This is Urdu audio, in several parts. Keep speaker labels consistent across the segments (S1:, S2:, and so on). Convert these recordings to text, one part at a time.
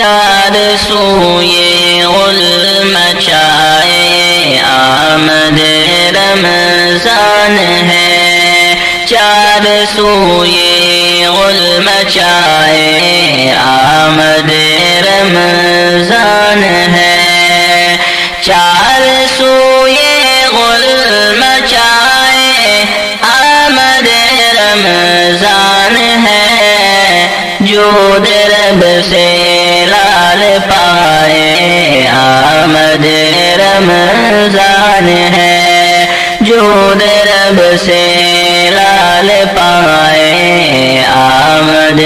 S1: چار سوئے غل مچائے آمد رمضان ہے، چار سوئے غل مچائے آمد رمضان ہے، چار سوئے غل مچائے آمد رمضان ہے، جود رب سے لال پائے آمد رمضان ہے، جود رب سے لال پائے آمد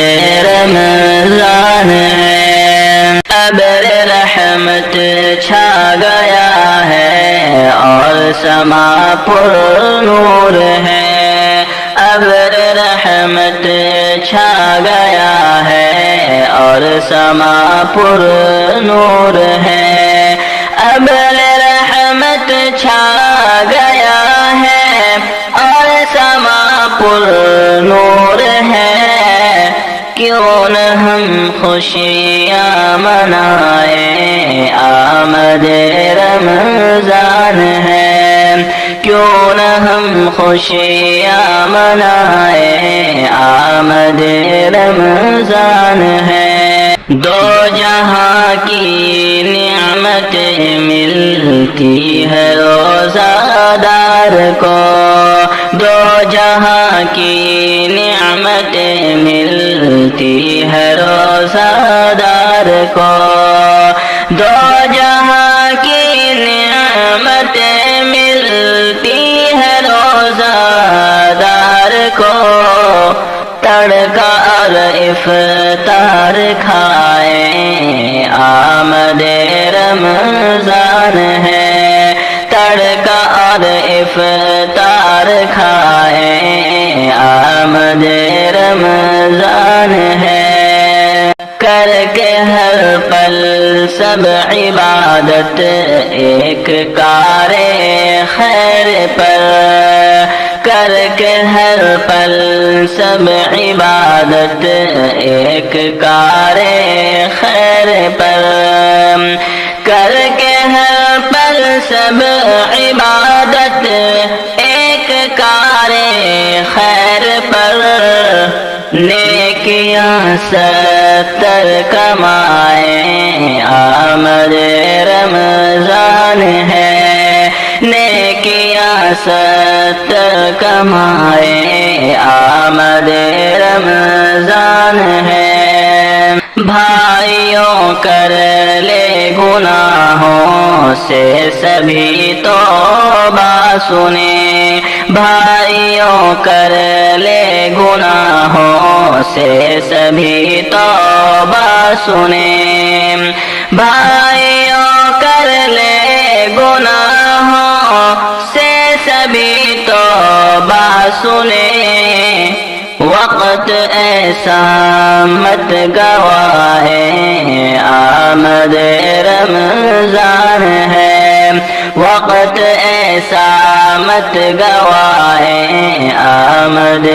S1: رمضان ہے، ابر رحمت چھا گیا ہے اور سما پر نور ہے، ابر رحمت چھا گیا ہے اور سما پر نور ہے، ابر رحمت چھا گیا ہے اور سما پر نور ہے، کیوں نہ ہم خوشیاں منائیں آمد رمضان ہے، کیوں نہ ہم خوشیاں منائیں آمد رمضان ہے، دو جہاں کی نعمت ملتی ہے روزہ دار کو، دو جہاں کی نعمت ملتی ہے روزہ دار کو، دو جہاں کی نعمت ملتی ہے روزہ دار کو، تڑکا اور افطار کھائیں آمد رمضان ہے، تڑکا اور افطار کھائیں آمد رمضان ہے، کر کے ہر پل سب عبادت ایک کار خیر پر، کر کے ہر پل سب عبادت ایک کار خیر پر، کر کے ہر پل سب عبادت ایک کار خیر پر، نیکیاں ستر کمائیں آمد رمضان ہے، نیکیاں ستر کمائیں آمد رمضان ہے، بھائیوں کر لے گناہوں سے سبھی توبہ سنیں، بھائیوں کر لے گناہوں سے سبھی توبہ سنیں، بھائیوں کر لے گناہوں سے سبھی توبہ سنیں، وقت ایسا مت گوائیں آمد رمضان ہے، وقت ایسا مت گوائیں آمد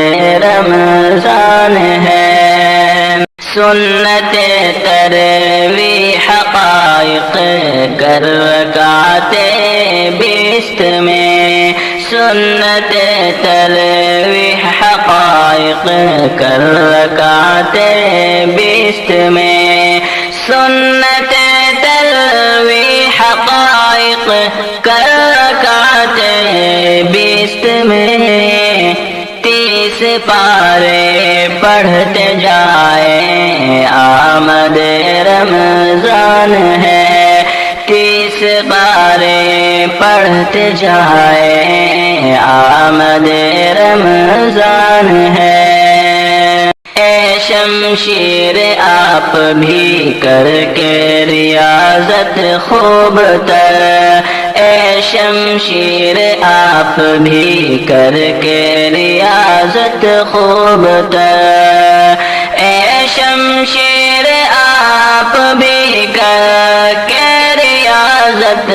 S1: رمضان ہے، سنت تروی حقائق کر رکعت بیست میں، سنت تروی حقائق کر رکعت بیست میں، سنت تروی حقائق کر رکعت بیست میں، 30 پارے پڑھتے جائیں آمد رمضان ہے، 30 پارے پڑھتے جائیں آمد رمضان ہے، اے شمشیر آپ بھی کر کے ریاضت خوب تر، اے شمشیر آپ بھی کر کے ریاضت خوب تر، اے شمشیر آپ بھی کر کے ریاضت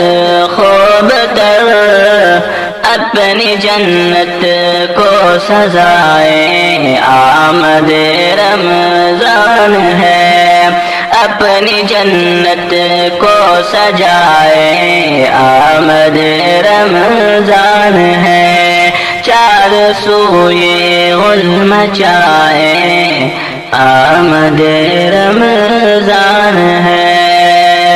S1: خوب تر، اپنی جنت کو سزائے آمد رمضان ہے، اپنی جنت کو سجائے، آمد رمضان ہے، چار سو یہ غل مچائے، آمد رمضان